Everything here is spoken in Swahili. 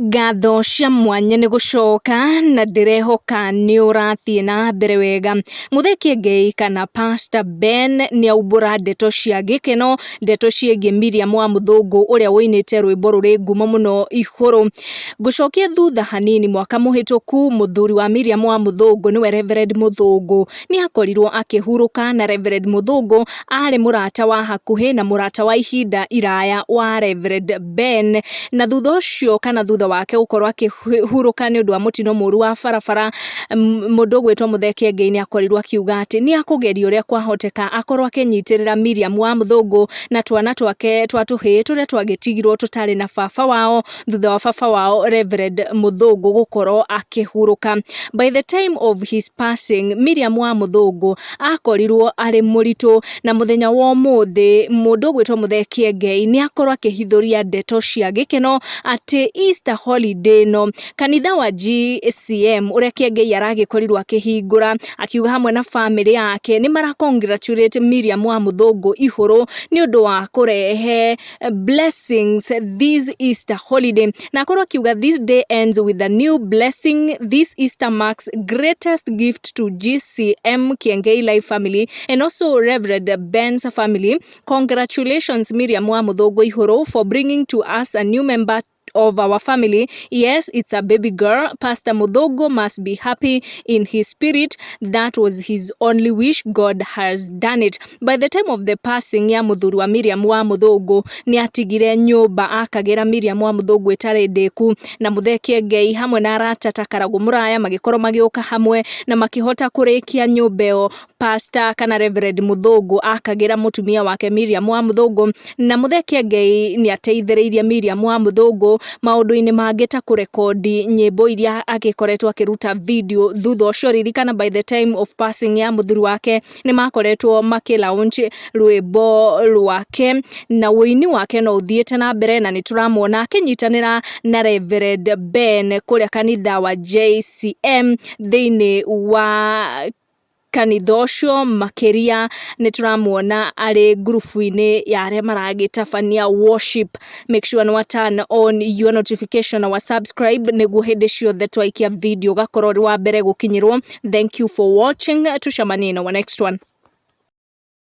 Ngatho cia mwanya nĩ gũcoka na ndĩrehoka nĩ ũrathiĩ na mbere wega. Mũthee Kîengei kana Pastor Ben nĩ aumbũra ndeto cia gĩkeno, ndeto ciĩgiĩ Mirriam Wamûthûngû ũrĩa woinĩte rwĩmbo rũrĩ ngumo mũno Ihuru. Ngũcokia thutha hanini mwaka mũhĩtũku mũthuri wa Mirriam Wamûthûngû nĩwe Reverend Mũthûngû nĩ akorirwo akĩhurũka, na Reverend Mũthûngû arĩ mũrata wa hakuhĩ na mũrata wa ihinda iraya wa Reverend Ben, na thutha ũcio kana thutha wake gũkorwo akĩhurũka nĩ ũndũ wa mũtino mũru wa barabara, mũndũ ũgwĩtwo Mũthee Kîengei nĩ akorirwo akiuga atĩ nĩ akũgeria ũrĩa kwahoteka akorwo akĩnyitĩrĩra Mirriam Wamûthûngû na twana twake twa tũhĩĩ tũrĩa twagĩtigirwo tũtarĩ na baba wao thutha wa baba wao Reverend Mũthûngû gũkorwo akĩhurũka. By the time of his passing, Mirriam Wamûthûngû akorirwo arĩ mũritũ, na mũthenya wa ũmũthĩ mũndũ ũgwĩtwo Mũthee Kîengei nĩ akorwo akĩhithũria ndeto cia gĩkeno atĩ Easter holiday no kanitha wa GCM ũrĩa Kîengei aragĩkorirwo akĩhingũra, akiuga hamwe na family yake nĩ mara congratulate Mirriam Wamûthûngû Ihuru nĩ ũndũ wa kũrehe blessings this Easter holiday, na akorwo akiuga this day ends with a new blessing. This Easter marks greatest gift to GCM Kîengei life family and also Reverend Ben's family. Congratulations Mirriam Wamûthûngû Ihuru for bringing to us a new member of our family. Yes, it's a baby girl. Pastor Mũthûngû must be happy in his spirit. That was his only wish. God has done it. By the time of the passing ya mũthuri wa Mirriam Wamûthûngû nĩ atigire nyũmba akagĩra Mirriam Wamûthûngû ĩtarĩ ndĩku, na Mũthee Kîengei hamwe na arata ta Karagũ Mũraya magĩkorwo magĩũka hamwe na makĩhota kũrĩkia nyũmba ĩyo. Pastor kana Reverend Mũthûngû akagĩra mũtumia wake Mirriam Wamûthûngû, na Mũthee Kîengei nĩ ateithĩrĩirie Mirriam Wamûthûngû maũndũ-inĩ mangĩ ta kũrekodi nyĩmbo iria agĩkoretwo akĩruta video. Thutha ũcio ririkana by the time of passing ya mũthuri wake nĩ makoretwo makĩ-launch rwĩmbo rwake, na wũini wake no ũthiĩte na mbere, na nĩ tũramwona akĩnyitanĩra na Reverend Ben kũrĩa kanitha wa JCM thĩinĩ wa kanitha ũcio. Makĩria nĩ tũramwona arĩ grupu-inĩ ya arĩa maragĩtabania worship. Make sure nĩ wa turn on your notification or subscribe nĩguo hĩndĩ ciothe twaikia video gakorwo wa mbere gũkinyĩrwo. Thank you for watching. Tucemanie in our next one.